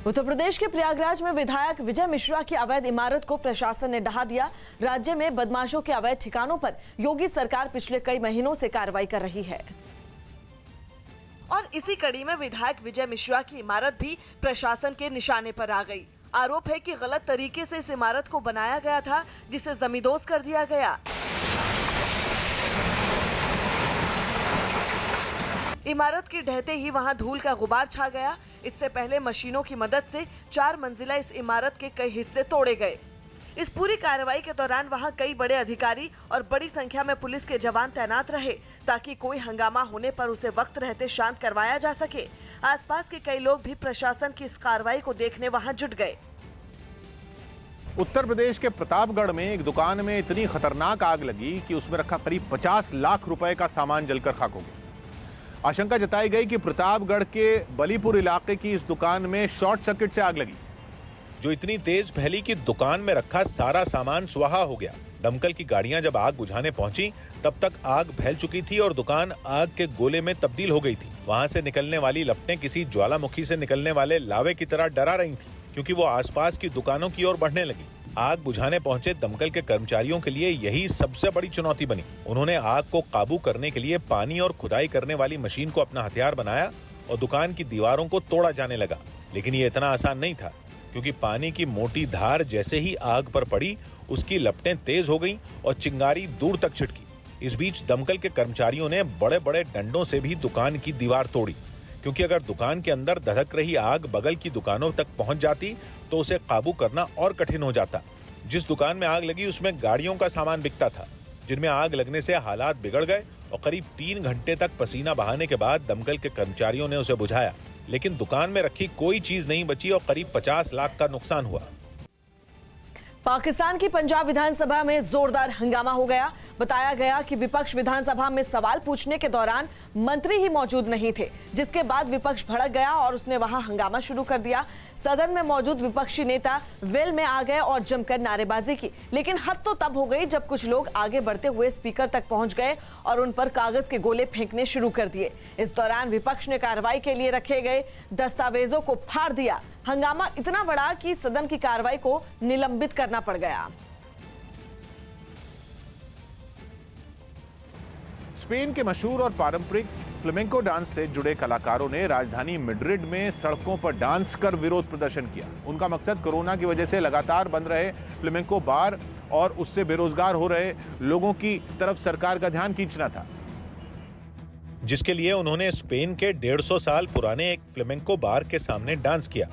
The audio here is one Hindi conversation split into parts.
उत्तर प्रदेश के प्रयागराज में विधायक विजय मिश्रा की अवैध इमारत को प्रशासन ने ढहा दिया। राज्य में बदमाशों के अवैध ठिकानों पर योगी सरकार पिछले कई महीनों से कार्रवाई कर रही है और इसी कड़ी में विधायक विजय मिश्रा की इमारत भी प्रशासन के निशाने पर आ गई। आरोप है कि गलत तरीके से इस इमारत को बनाया गया था, जिसे जमींदोज कर दिया गया। इमारत के ढहते ही वहां धूल का गुबार छा गया। इससे पहले मशीनों की मदद से 4 मंजिला इस इमारत के कई हिस्से तोड़े गए। इस पूरी कार्रवाई के दौरान वहां कई बड़े अधिकारी और बड़ी संख्या में पुलिस के जवान तैनात रहे, ताकि कोई हंगामा होने पर उसे वक्त रहते शांत करवाया जा सके। आसपास के कई लोग भी प्रशासन की इस कार्रवाई को देखने वहां जुट गए। उत्तर प्रदेश के प्रतापगढ़ में एक दुकान में इतनी खतरनाक आग लगी कि उसमें रखा करीब 50 लाख रुपए का सामान जलकर खाक हो गया। आशंका जताई गई कि प्रतापगढ़ के बलीपुर इलाके की इस दुकान में शॉर्ट सर्किट से आग लगी, जो इतनी तेज फैली कि दुकान में रखा सारा सामान स्वाहा हो गया। दमकल की गाड़ियां जब आग बुझाने पहुंची तब तक आग फैल चुकी थी और दुकान आग के गोले में तब्दील हो गई थी। वहां से निकलने वाली लपटें किसी ज्वालामुखी से निकलने वाले लावे की तरह डरा रही थी, क्योंकि वो आसपास की दुकानों की ओर बढ़ने लगी। आग बुझाने पहुंचे दमकल के कर्मचारियों के लिए यही सबसे बड़ी चुनौती बनी। उन्होंने आग को काबू करने के लिए पानी और खुदाई करने वाली मशीन को अपना हथियार बनाया और दुकान की दीवारों को तोड़ा जाने लगा। लेकिन ये इतना आसान नहीं था, क्योंकि पानी की मोटी धार जैसे ही आग पर पड़ी, उसकी लपटें तेज हो गईं और चिंगारी दूर तक छिटकी। इस बीच दमकल के कर्मचारियों ने बड़े बड़े डंडों से भी दुकान की दीवार तोड़ी, क्योंकि अगर दुकान के अंदर धधक रही आग बगल की दुकानों तक पहुंच जाती तो उसे काबू करना और कठिन हो जाता। जिस दुकान में आग लगी उसमें गाड़ियों का सामान बिकता था, जिनमें आग लगने से हालात बिगड़ गए और करीब 3 घंटे तक पसीना बहाने के बाद दमकल के कर्मचारियों ने उसे बुझाया, लेकिन दुकान में रखी कोई चीज नहीं बची और करीब 50 लाख का नुकसान हुआ। पाकिस्तान की पंजाब विधानसभा में जोरदार हंगामा हो गया। बताया गया कि विपक्ष विधानसभा में सवाल पूछने के दौरान मंत्री ही मौजूद नहीं थे, जिसके बाद विपक्ष भड़क गया और उसने वहां हंगामा शुरू कर दिया। सदन में मौजूद विपक्षी नेता वेल में आ गए और जमकर नारेबाजी की, लेकिन हद तो तब हो गई जब कुछ लोग आगे बढ़ते हुए स्पीकर तक पहुंच गए और उन पर कागज के गोले फेंकने शुरू कर दिए। इस दौरान विपक्ष ने कार्रवाई के लिए रखे गए दस्तावेजों को फाड़ दिया। हंगामा इतना बड़ा कि सदन की कार्रवाई को निलंबित करना पड़ गया। स्पेन के मशहूर और पारंपरिक फ्लेमेंको डांस से जुड़े कलाकारों ने राजधानी मैड्रिड में सड़कों पर डांस कर विरोध प्रदर्शन किया। उनका मकसद कोरोना की वजह से लगातार बंद रहे फ्लेमेंको बार और उससे बेरोजगार हो रहे लोगों की तरफ सरकार का ध्यान खींचना था, जिसके लिए उन्होंने स्पेन के 150 साल पुराने एक फ्लेमेंको बार के सामने डांस किया।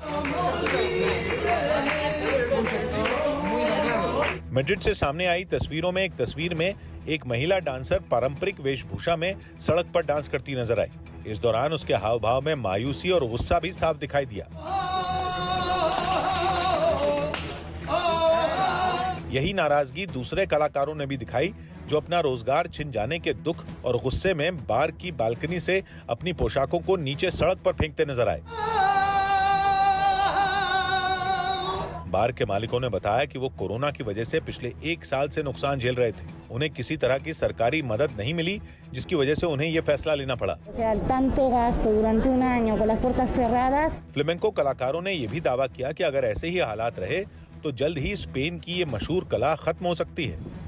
मैड्रिड से सामने आई तस्वीरों में एक तस्वीर में एक महिला डांसर पारंपरिक वेशभूषा में सड़क पर डांस करती नजर आई। इस दौरान उसके हाव भाव में मायूसी और गुस्सा भी साफ दिखाई दिया। यही नाराजगी दूसरे कलाकारों ने भी दिखाई, जो अपना रोजगार छिन जाने के दुख और गुस्से में बार की बालकनी से अपनी पोशाकों को नीचे सड़क पर फेंकते नजर आए। बार के मालिकों ने बताया कि वो कोरोना की वजह से पिछले 1 साल से नुकसान झेल रहे थे। उन्हें किसी तरह की सरकारी मदद नहीं मिली, जिसकी वजह से उन्हें ये फैसला लेना पड़ा। फ्लेमेंको कलाकारों ने यह भी दावा किया कि अगर ऐसे ही हालात रहे तो जल्द ही स्पेन की ये मशहूर कला खत्म हो सकती है।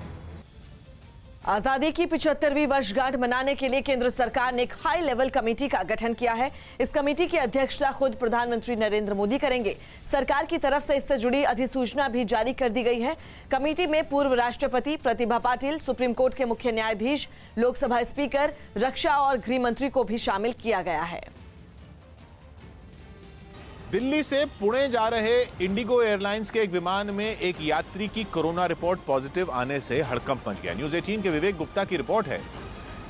आजादी की 75वीं वर्षगांठ मनाने के लिए केंद्र सरकार ने एक हाई लेवल कमेटी का गठन किया है। इस कमेटी की अध्यक्षता खुद प्रधानमंत्री नरेंद्र मोदी करेंगे। सरकार की तरफ से इससे जुड़ी अधिसूचना भी जारी कर दी गई है। कमेटी में पूर्व राष्ट्रपति प्रतिभा पाटिल, सुप्रीम कोर्ट के मुख्य न्यायाधीश, लोकसभा स्पीकर, रक्षा और गृह मंत्री को भी शामिल किया गया है। दिल्ली से पुणे जा रहे इंडिगो एयरलाइंस के एक विमान में एक यात्री की कोरोना रिपोर्ट पॉजिटिव आने से हड़कंप मच गया। न्यूज़ 18 के विवेक गुप्ता की रिपोर्ट है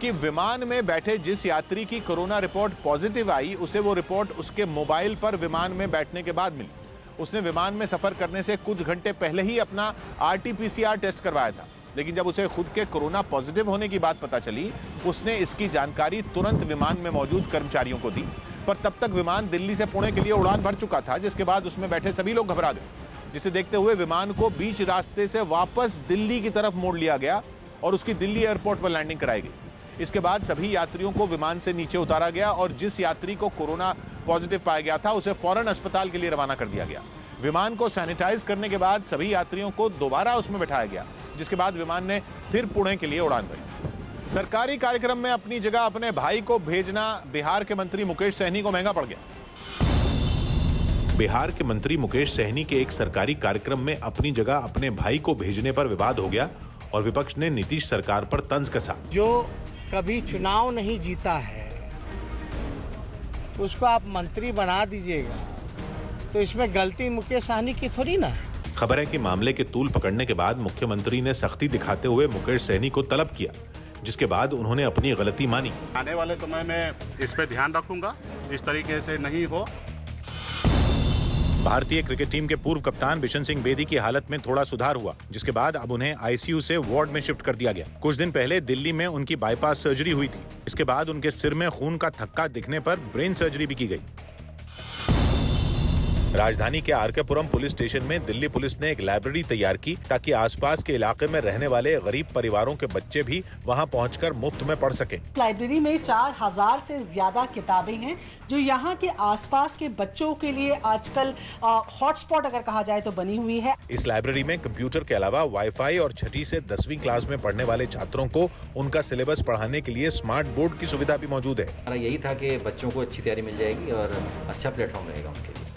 कि विमान में बैठे जिस यात्री की कोरोना रिपोर्ट पॉजिटिव आई, उसे वो रिपोर्ट उसके मोबाइल पर विमान में बैठने के बाद मिली। उसने विमान में सफर करने से कुछ घंटे पहले ही अपना RT-PCR टेस्ट करवाया था, लेकिन जब उसे खुद के कोरोना पॉजिटिव होने की बात पता चली, उसने इसकी जानकारी तुरंत विमान में मौजूद कर्मचारियों को दी। पर तब तक विमान दिल्ली से पुणे के लिए उड़ान भर चुका था, जिसके बाद उसमें बैठे सभी लोग घबरा गए, जिसे देखते हुए विमान को बीच रास्ते से वापस दिल्ली की तरफ मोड़ लिया गया और उसकी दिल्ली एयरपोर्ट पर लैंडिंग कराई गई। इसके बाद सभी यात्रियों को विमान से नीचे उतारा गया और जिस यात्री को कोरोना पॉजिटिव पाया गया था उसे फौरन अस्पताल के लिए रवाना कर दिया गया। विमान को सैनिटाइज करने के बाद सभी यात्रियों को दोबारा उसमें बैठाया गया, जिसके बाद विमान ने फिर पुणे के लिए उड़ान भरी। सरकारी कार्यक्रम में अपनी जगह अपने भाई को भेजना बिहार के मंत्री मुकेश सहनी को महंगा पड़ गया। बिहार के मंत्री मुकेश सहनी के एक सरकारी कार्यक्रम में अपनी जगह अपने भाई को भेजने पर विवाद हो गया और विपक्ष ने नीतीश सरकार पर तंज कसा। जो कभी चुनाव नहीं जीता है उसको आप मंत्री बना दीजिएगा, तो इसमें गलती मुकेश सहनी की थोड़ी ना। खबर है कि मामले के तूल पकड़ने के बाद मुख्यमंत्री ने सख्ती दिखाते हुए मुकेश सहनी को तलब किया, जिसके बाद उन्होंने अपनी गलती मानी। आने वाले समय में इस पे ध्यान रखूंगा, इस तरीके से नहीं हो। भारतीय क्रिकेट टीम के पूर्व कप्तान बिशन सिंह बेदी की हालत में थोड़ा सुधार हुआ, जिसके बाद अब उन्हें आईसीयू से वार्ड में शिफ्ट कर दिया गया। कुछ दिन पहले दिल्ली में उनकी बाईपास सर्जरी हुई थी। इसके बाद उनके सिर में खून का थक्का दिखने पर ब्रेन सर्जरी भी की गई। राजधानी के आरकेपुरम पुलिस स्टेशन में दिल्ली पुलिस ने एक लाइब्रेरी तैयार की ताकि आसपास के इलाके में रहने वाले गरीब परिवारों के बच्चे भी वहां पहुंचकर मुफ्त में पढ़ सकें। लाइब्रेरी में 4000 से ज्यादा किताबें हैं जो यहाँ के आसपास के बच्चों के लिए आजकल हॉटस्पॉट अगर कहा जाए तो बनी हुई है। इस लाइब्रेरी में कंप्यूटर के अलावा वाईफाई और 6ठी से 10वीं क्लास में पढ़ने वाले छात्रों को उनका सिलेबस पढ़ाने के लिए स्मार्ट बोर्ड की सुविधा भी मौजूद है। हमारा यही था कि बच्चों को अच्छी तैयारी मिल जाएगी और अच्छा प्लेटफॉर्म रहेगा उनके लिए।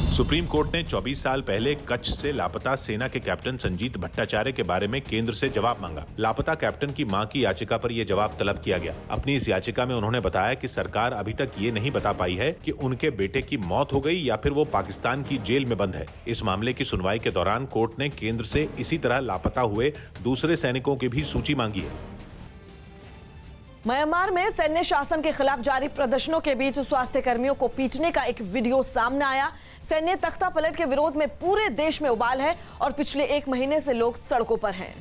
सुप्रीम कोर्ट ने 24 साल पहले कच्छ से लापता सेना के कैप्टन संजीत भट्टाचार्य के बारे में केंद्र से जवाब मांगा। लापता कैप्टन की मां की याचिका पर यह जवाब तलब किया गया। अपनी इस याचिका में उन्होंने बताया कि सरकार अभी तक ये नहीं बता पाई है कि उनके बेटे की मौत हो गई या फिर वो पाकिस्तान की जेल में बंद है। इस मामले की सुनवाई के दौरान कोर्ट ने केंद्र से इसी तरह लापता हुए दूसरे सैनिकों की भी सूची मांगी है। म्यांमार में सैन्य शासन के खिलाफ जारी प्रदर्शनों के बीच स्वास्थ्य कर्मियों को पीटने का एक वीडियो सामने आया। सैन्य तख्ता पलट के विरोध में पूरे देश में उबाल है और पिछले 1 महीने से लोग सड़कों पर हैं,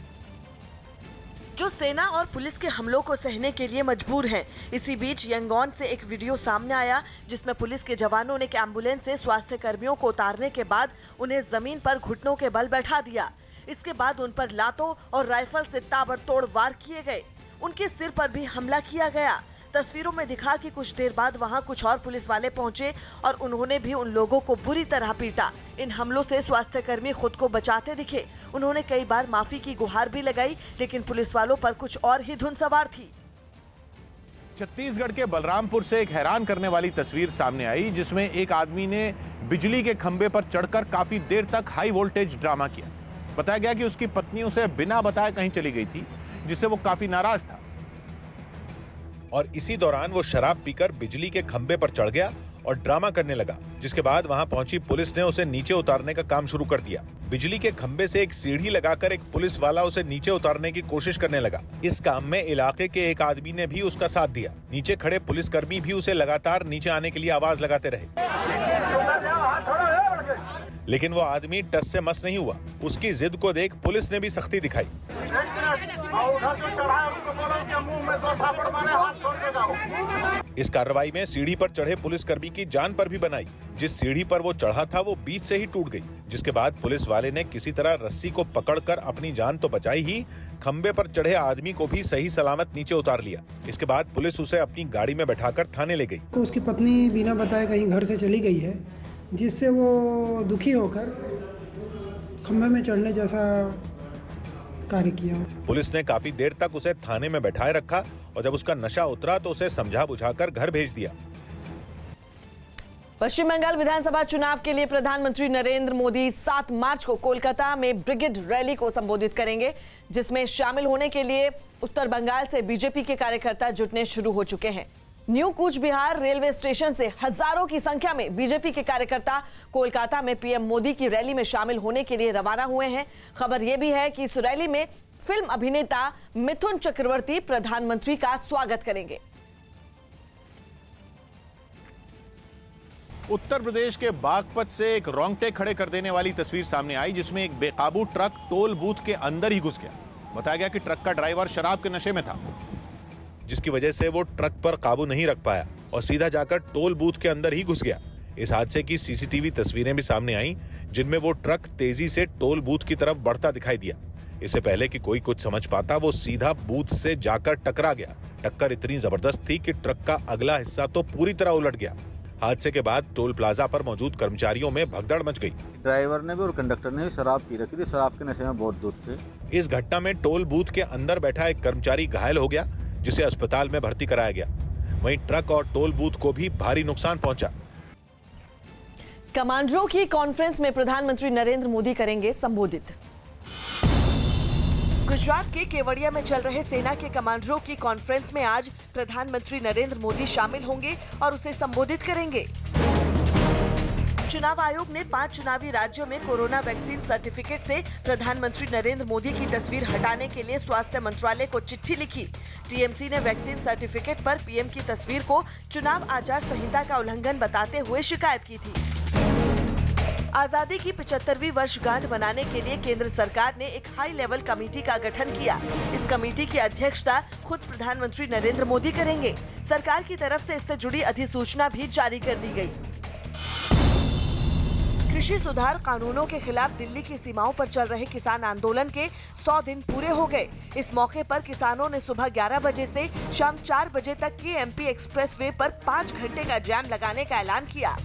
जो सेना और पुलिस के हमलों को सहने के लिए मजबूर हैं। इसी बीच यंगॉन से एक वीडियो सामने आया जिसमें पुलिस के जवानों ने एक एम्बुलेंस से स्वास्थ्य कर्मियों को उतारने के बाद उन्हें जमीन पर घुटनों के बल बैठा दिया। इसके बाद उन पर लातों और राइफल से ताबड़तोड़ वार किए गए। उनके सिर पर भी हमला किया गया। तस्वीरों में दिखा कि कुछ देर बाद वहां कुछ और पुलिस वाले पहुंचे और उन्होंने भी उन लोगों को बुरी तरह पीटा। इन हमलों से स्वास्थ्य कर्मी खुद को बचाते दिखे। उन्होंने कई बार माफी की गुहार भी लगाई, लेकिन पुलिस वालों पर कुछ और ही धुन सवार थी। छत्तीसगढ़ के बलरामपुर से एक हैरान करने वाली तस्वीर सामने आई, जिसमें एक आदमी ने बिजली के खंभे पर चढ़कर काफी देर तक हाई वोल्टेज ड्रामा किया। बताया गया कि उसकी पत्नी उसे बिना बताए कहीं चली गई थी, जिससे वो काफी नाराज था और इसी दौरान वो शराब पीकर बिजली के खंभे पर चढ़ गया और ड्रामा करने लगा, जिसके बाद वहां पहुंची पुलिस ने उसे नीचे उतारने का काम शुरू कर दिया। बिजली के खंभे से एक सीढ़ी लगाकर एक पुलिस वाला उसे नीचे उतारने की कोशिश करने लगा। इस काम में इलाके के एक आदमी ने भी उसका साथ दिया। नीचे खड़े पुलिसकर्मी भी उसे लगातार नीचे आने के लिए आवाज लगाते रहे, लेकिन वो आदमी टस से मस नहीं हुआ। उसकी जिद को देख पुलिस ने भी सख्ती दिखाई। इस कार्रवाई में सीढ़ी पर चढ़े पुलिसकर्मी की जान पर भी बनाई। जिस सीढ़ी पर वो चढ़ा था वो बीच से ही टूट गई, जिसके बाद पुलिस वाले ने किसी तरह रस्सी को पकड़कर अपनी जान तो बचाई ही, खंबे पर चढ़े आदमी को भी सही सलामत नीचे उतार लिया। इसके बाद पुलिस उसे अपनी गाड़ी में बैठाकर थाने ले गई। तो उसकी पत्नी बिना बताए कहीं घर से चली गई है, जिससे वो दुखी होकर खंबे में चढ़ने जैसा कार्य किया। पुलिस ने काफी देर तक उसे थाने में बैठाए रखा और जब उसका नशा उतरा तो उसे समझा बुझाकर घर भेज दिया। पश्चिम बंगाल विधानसभा चुनाव के लिए प्रधानमंत्री नरेंद्र मोदी 7 मार्च को कोलकाता में ब्रिगेड रैली को संबोधित करेंगे, जिसमें शामिल होने के लिए उत्तर बंगाल से बीजेपी के कार्यकर्ता जुटने शुरू हो चुके हैं। New Cooch Behar railway station से हजारों की संख्या में बीजेपी के कार्यकर्ता कोलकाता में पीएम मोदी की रैली में शामिल होने के लिए रवाना हुए हैं। खबर यह भी है कि इस रैली में फिल्म अभिनेता मिथुन चक्रवर्ती प्रधानमंत्री का स्वागत करेंगे। उत्तर प्रदेश के बागपत से एक रोंगटे खड़े कर देने वाली तस्वीर सामने आई, जिसमें एक बेकाबू ट्रक टोल बूथ के अंदर ही घुस गया। बताया गया कि ट्रक का ड्राइवर शराब के नशे में था, जिसकी वजह से वो ट्रक पर काबू नहीं रख पाया और सीधा जाकर टोल बूथ के अंदर ही घुस गया। इस हादसे की सीसीटीवी तस्वीरें भी सामने आई, जिनमें वो ट्रक तेजी से टोल बूथ की तरफ बढ़ता दिखाई दिया। इससे पहले कि कोई कुछ समझ पाता, वो सीधा बूथ से जाकर टकरा गया। टक्कर इतनी जबरदस्त थी कि ट्रक का अगला हिस्सा तो पूरी तरह उलट गया। हादसे के बाद टोल प्लाजा पर मौजूद कर्मचारियों में भगदड़ मच गई। ड्राइवर ने भी और कंडक्टर ने भी शराब पी रखी थी, शराब के नशे में बहुत दूर थे। इस घटना में टोल बूथ के अंदर बैठा एक कर्मचारी घायल हो गया, जिसे अस्पताल में भर्ती कराया गया। वहीं ट्रक और टोल बूथ को भी भारी नुकसान पहुंचा। कमांडरों की कॉन्फ्रेंस में प्रधानमंत्री नरेंद्र मोदी करेंगे संबोधित। गुजरात के केवड़िया में चल रहे सेना के कमांडरों की कॉन्फ्रेंस में आज प्रधानमंत्री नरेंद्र मोदी शामिल होंगे और उसे संबोधित करेंगे। चुनाव आयोग ने 5 चुनावी राज्यों में कोरोना वैक्सीन सर्टिफिकेट से प्रधानमंत्री नरेंद्र मोदी की तस्वीर हटाने के लिए स्वास्थ्य मंत्रालय को चिट्ठी लिखी। टीएमसी ने वैक्सीन सर्टिफिकेट पर पीएम की तस्वीर को चुनाव आचार संहिता का उल्लंघन बताते हुए शिकायत की थी। आजादी की 75वीं वर्षगांठ मनाने के लिए केंद्र सरकार ने एक हाई लेवल कमेटी का गठन किया। इस कमेटी की अध्यक्षता खुद प्रधानमंत्री नरेंद्र मोदी करेंगे। सरकार की तरफ से इससे जुड़ी अधिसूचना भी जारी कर दी गई। कृषि सुधार कानूनों के खिलाफ दिल्ली की सीमाओं पर चल रहे किसान आंदोलन के 100 दिन पूरे हो गए। इस मौके पर किसानों ने सुबह 11 बजे से शाम 4 बजे तक के एमपी एक्सप्रेस वे पर 5 घंटे का जाम लगाने का ऐलान किया।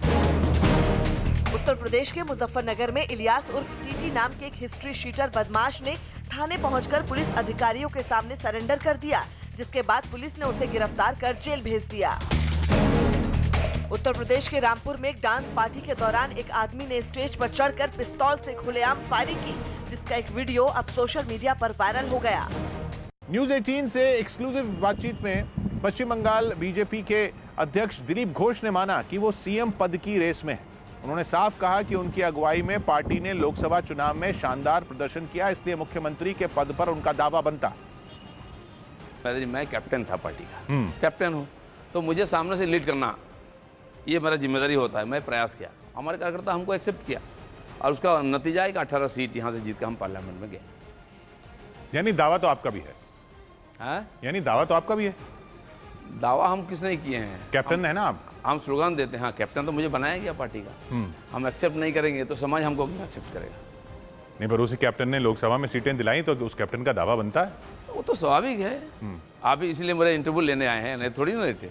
उत्तर प्रदेश के मुजफ्फरनगर में इलियास उर्फ टीटी नाम के एक हिस्ट्री शीटर बदमाश ने थाने पहुंचकर पुलिस अधिकारियों के सामने सरेंडर कर दिया, जिसके बाद पुलिस ने उसे गिरफ्तार कर जेल भेज दिया। उत्तर प्रदेश के रामपुर में एक डांस पार्टी के दौरान एक आदमी ने स्टेज पर चढ़कर पिस्तौल से खुलेआम फायरिंग की, जिसका एक वीडियो अब सोशल मीडिया पर वायरल हो गया। न्यूज 18 से एक्सक्लूसिव बातचीत में पश्चिम बंगाल बीजेपी के अध्यक्ष दिलीप घोष ने माना कि वो सीएम पद की रेस में है। उन्होंने साफ कहा कि उनकी अगुवाई में पार्टी ने लोकसभा चुनाव में शानदार प्रदर्शन किया, इसलिए मुख्यमंत्री के पद पर उनका दावा बनता। मैं कैप्टन था पार्टी का, कैप्टन हूँ तो मुझे सामने से लीड करना ये मेरा जिम्मेदारी होता है। मैं प्रयास किया, हमारे कार्यकर्ता हमको एक्सेप्ट किया और उसका नतीजा है कि 18 सीट यहाँ से जीत कर हम पार्लियामेंट में गए। यानी दावा तो आपका भी है? हाँ, यानी दावा तो आपका भी है? दावा हम किसने किए हैं? कैप्टन है ना आप? हम स्लोगन देते हैं। हाँ, कैप्टन तो मुझे बनाया गया पार्टी का। हम एक्सेप्ट नहीं करेंगे तो समाज हमको क्यों एक्सेप्ट करेगा? नहीं, पर उसी कैप्टन ने लोकसभा में सीटें दिलाई तो उस कैप्टन का दावा बनता है। वो तो स्वाभाविक है। आप भी इसलिए मेरे इंटरव्यू लेने आए हैं, नहीं थोड़ी ना लेते।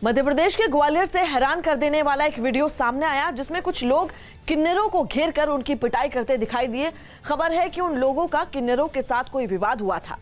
मध्य प्रदेश के ग्वालियर से हैरान कर देने वाला एक वीडियो सामने आया, जिसमें कुछ लोग किन्नरों को घेर कर उनकी पिटाई करते दिखाई दिए। खबर है कि उन लोगों का किन्नरों के साथ कोई विवाद हुआ था,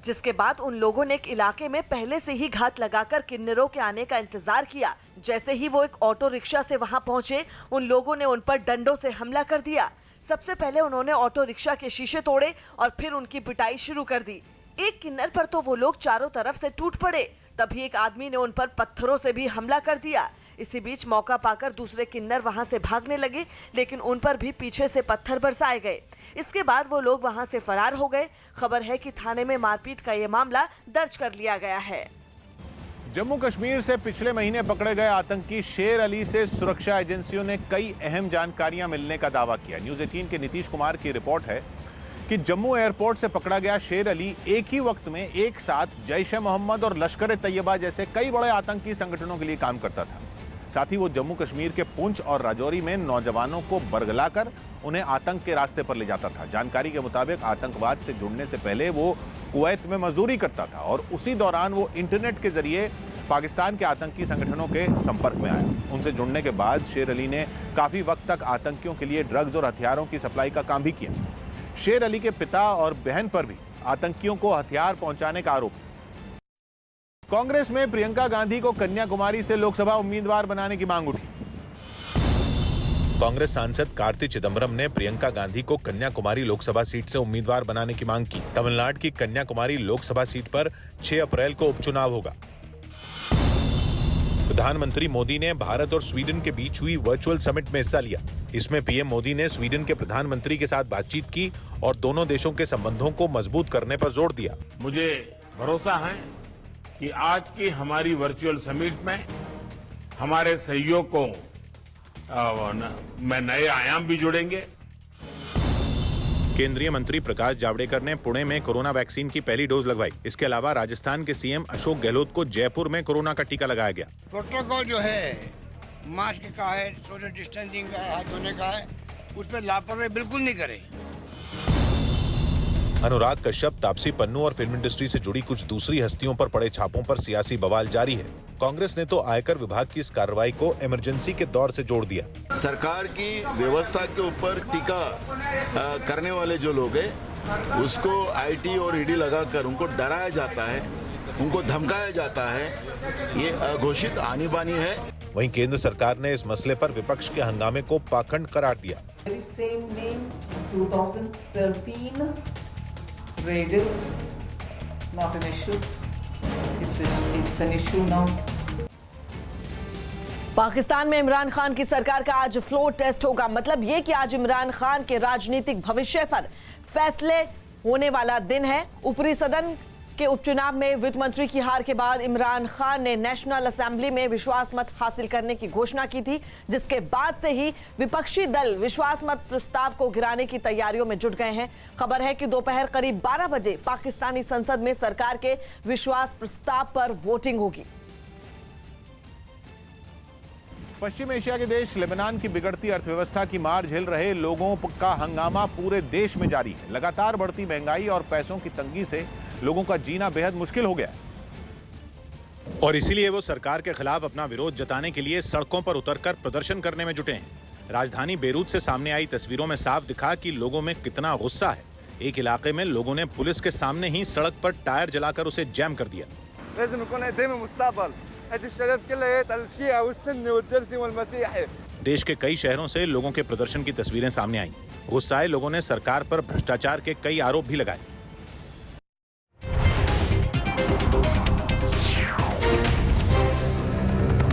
जिसके बाद उन लोगों ने एक इलाके में पहले से ही घात लगाकर किन्नरों के आने का इंतजार किया। जैसे ही वो एक ऑटो रिक्शा से वहां पहुंचे, उन लोगों ने उन पर डंडों से हमला कर दिया। सबसे पहले उन्होंने ऑटो रिक्शा के शीशे तोड़े और फिर उनकी पिटाई शुरू कर दी। एक किन्नर पर तो वो लोग चारों तरफ से टूट पड़े। तभी एक आदमी ने उन पर पत्थरों से भी हमला कर दिया। इसी बीच मौका पाकर दूसरे किन्नर वहां से भागने लगे, लेकिन उन पर भी पीछे से पत्थर बरसाए गए। इसके बाद वो लोग वहां से फरार हो गए। खबर है कि थाने में मारपीट का ये मामला दर्ज कर लिया गया है। जम्मू कश्मीर से पिछले महीने पकड़े गए आतंकी शेर अली से सुरक्षा एजेंसियों ने कई अहम जानकारियां मिलने का दावा किया। न्यूज 18 के नीतीश कुमार की रिपोर्ट है कि जम्मू एयरपोर्ट से पकड़ा गया शेर अली एक ही वक्त में एक साथ जैश-ए-मोहम्मद और लश्कर-ए-तैयबा जैसे कई बड़े आतंकी संगठनों के लिए काम करता था। साथ ही वो जम्मू कश्मीर के पुंछ और राजौरी में नौजवानों को बरगलाकर उन्हें आतंक के रास्ते पर ले जाता था। जानकारी के मुताबिक आतंकवाद से जुड़ने से पहले वो कुवैत में मजदूरी करता था और उसी दौरान वो इंटरनेट के जरिए पाकिस्तान के आतंकी संगठनों के संपर्क में आया। उनसे जुड़ने के बाद शेर अली ने काफी वक्त तक आतंकियों के लिए ड्रग्स और हथियारों की सप्लाई का काम भी किया। शेर अली के पिता और बहन पर भी आतंकियों को हथियार पहुंचाने का आरोप। कांग्रेस में प्रियंका गांधी को कन्याकुमारी से लोकसभा उम्मीदवार बनाने की मांग उठी। कांग्रेस सांसद कार्ति चिदम्बरम ने प्रियंका गांधी को कन्याकुमारी लोकसभा सीट से उम्मीदवार बनाने की मांग की। तमिलनाडु की कन्याकुमारी लोकसभा सीट पर 6 अप्रैल को उपचुनाव होगा। प्रधानमंत्री मोदी ने भारत और स्वीडन के बीच हुई वर्चुअल समिट में हिस्सा लिया। इसमें पीएम मोदी ने स्वीडन के प्रधानमंत्री के साथ बातचीत की और दोनों देशों के संबंधों को मजबूत करने पर जोर दिया। मुझे भरोसा है कि आज की हमारी वर्चुअल समिट में हमारे सहयोग को में नए आयाम भी जुड़ेंगे। केंद्रीय मंत्री प्रकाश जावड़ेकर ने पुणे में कोरोना वैक्सीन की पहली डोज लगवाई। इसके अलावा राजस्थान के सीएम अशोक गहलोत को जयपुर में कोरोना का टीका लगाया गया। प्रोटोकॉल जो है मास्क का है, सोशल डिस्टेंसिंग का है, हाथ धोने का है, उस पर लापरवाही बिल्कुल नहीं करें। अनुराग कश्यप, तापसी पन्नू और फिल्म इंडस्ट्री से जुड़ी कुछ दूसरी हस्तियों पर पड़े छापों पर सियासी बवाल जारी है। कांग्रेस ने तो आयकर विभाग की इस कार्रवाई को इमरजेंसी के दौर से जोड़ दिया। सरकार की व्यवस्था के ऊपर टीका करने वाले जो लोग हैं उसको आईटी और ईडी लगाकर उनको डराया जाता है, उनको धमकाया जाता है, ये अघोषित आनी बानी है। वहीं केंद्र सरकार ने इस मसले पर विपक्ष के हंगामे को पाखंड करार दिया। पाकिस्तान में इमरान खान की सरकार का आज फ्लोर टेस्ट होगा। मतलब ये कि आज इमरान खान के राजनीतिक भविष्य पर फैसले होने वाला दिन है। ऊपरी सदन के उपचुनाव में वित्त मंत्री की हार के बाद इमरान खान ने नेशनल असेंबली में विश्वास मत हासिल करने की घोषणा की थी, जिसके बाद से ही विपक्षी दल विश्वास मत प्रस्ताव को गिराने की तैयारियों में जुट गए हैं। खबर है कि दोपहर करीब 12 बजे पाकिस्तानी संसद में सरकार के विश्वास प्रस्ताव पर वोटिंग होगी। पश्चिम एशिया के देश लेबनान की बिगड़ती अर्थव्यवस्था की मार झेल रहे लोगों का हंगामा पूरे देश में जारी है। लगातार बढ़ती महंगाई और पैसों की तंगी से लोगों का जीना बेहद मुश्किल हो गया है और इसीलिए वो सरकार के खिलाफ अपना विरोध जताने के लिए सड़कों पर उतरकर प्रदर्शन करने में जुटे हैं। राजधानी बेरूत से सामने आई तस्वीरों में साफ दिखा कि लोगों में कितना गुस्सा है। एक इलाके में लोगों ने पुलिस के सामने ही सड़क पर टायर जलाकर उसे जैम कर दिया। देश के कई शहरों से लोगों के प्रदर्शन की तस्वीरें सामने आई। गुस्साए लोगों ने सरकार पर भ्रष्टाचार के कई आरोप भी लगाए।